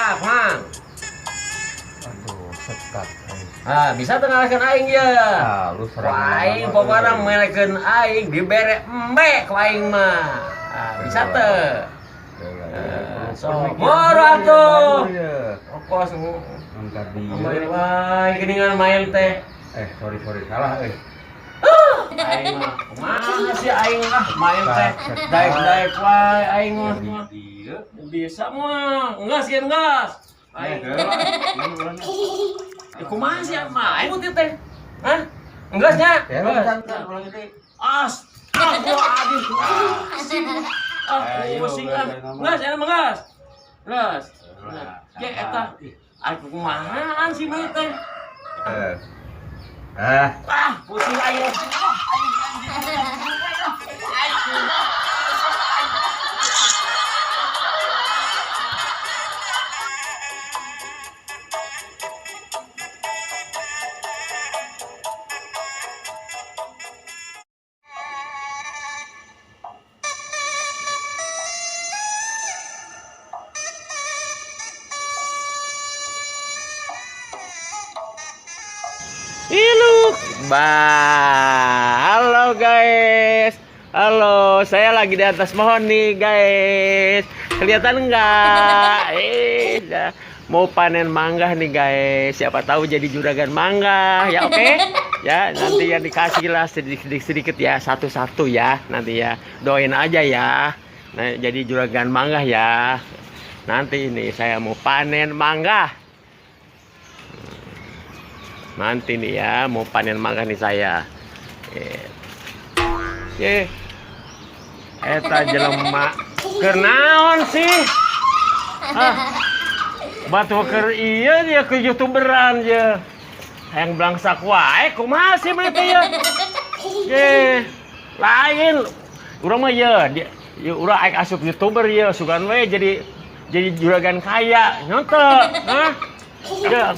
setak mang. Aduh, sekat. Bisa tengalahkan aing ya. Lu serang Aing pokoknya melekeun aing dibere embe ku aing mah. Bisa teu. So, moro atuh. Okos angkat dia. Wah, geuningan main teh. Sorry, salah Aing mah kumaha sih aing main teh. Daek-daek wae aing mah. Bisa mah. Ngas ya ngas. Aing. Kumaha sih mah aing teh teh. Hah? Enggaknya? Astagfirullahaladzim. Pusing ah. Ngas, enak ngas. Ngas. Ya eta. Aku kumahaan sih mah teh. Pusing aing. Halo guys. Halo, saya lagi di atas pohon nih guys. Kelihatan enggak? Mau panen mangga nih guys. Siapa tahu jadi juragan mangga ya, oke? Ya, nanti yang dikasih lah sedikit ya, satu-satu ya nanti ya. Doain aja ya. Nah, jadi juragan mangga ya. Nanti ini saya mau panen mangga. Nanti nih ya mau panen mangga nih saya. Eta jelema keur naon sih? Batu keur ieu dia ke YouTuberan je. Hayang blangsak wae kumaha sih mereka ya? Lain urang mah ye urang aek asup YouTuber ye sugan we jadi juragan kaya. Nyonteu, hah? Ya,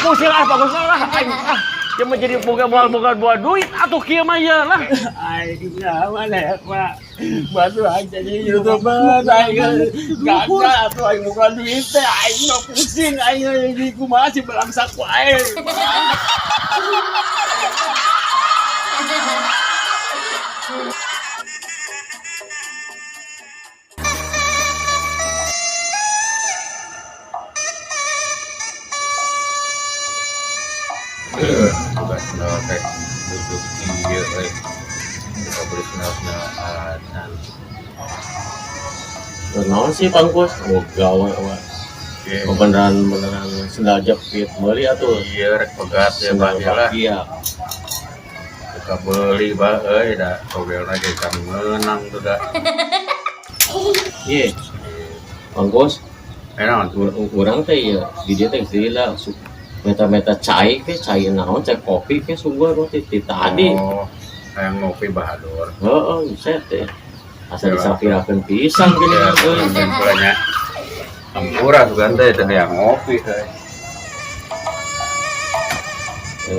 pusing bagus lah aing cuma jadi boga duit atuh kieu mah ya lah. Aing mana Pak. Bantu aja jadi YouTuber aing gagal atuh aing boga duit teh aing mah pusing aing jadi kumaha sih belangsak wae. Tugas teh butuh ieu kita beri kenal-kenalan. Naon sih Pangkus? Gawe we. Beneran sendal jepit meuli atuh. Iya rek pegat ya baheula. Iya. Kita beli euy da togel ge kami menang tuh da. Ieu. Pangkus, Enaon urang teh ya di dieu teh gila meta cai naon cai kopi ke sungguh roti tadi. Oh, hayang ngopi bahadur. Heeh, bisa teh. Asa disapirakeun pisan gini euy. Simpelnya ampura sugan teh teh hayang ngopi teh.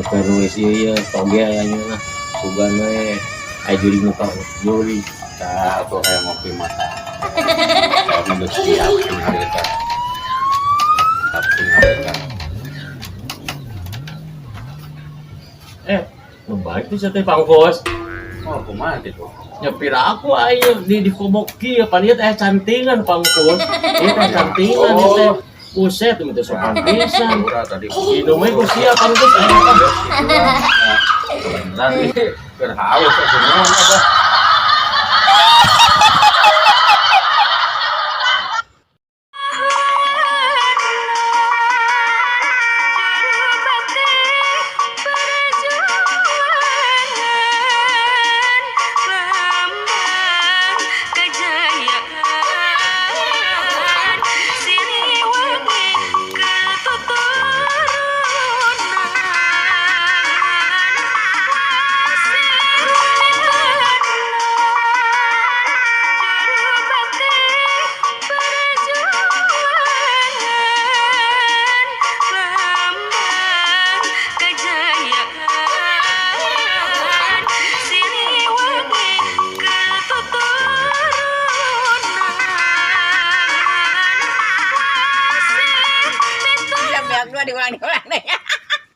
Penulis ieu toge aya sugan we aya juri muka juri. Tah atuh hayang ngopi mah. Saya geus siap harita. Tapi harita. Baik tuh teh Pangkos. Oh, kumaha itu? Nyepir aku ayo di komok kieu paniet cantingan Pangkos. Ieu teh cantingan ieu teh. Buset itu sopan pisan. Tadi Minum we ku sia Pangkos aya. Beneran keur haus semua ada. yang dua diulang deh.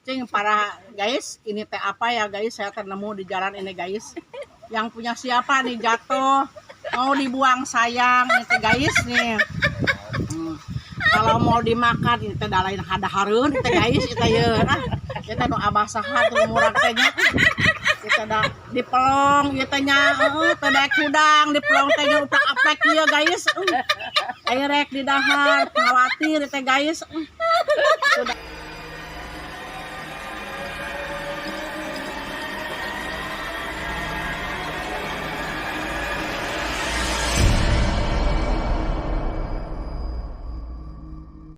Cing para guys, ini teh apa ya guys? Saya nemu di jalan ini guys. Yang punya siapa nih jatuh? Mau dibuang sayang ini teh guys nih. Kalau mau dimakan ini teh dalain hadahareun teh guys itu ya. Kita nu abah saha tuh murah teh nya. Kita da dipelong ieu teh nya teh daek kudang dipelong teh nya utak apek ieu guys. Ayo rek di dahar khawatir teh guys. Sudah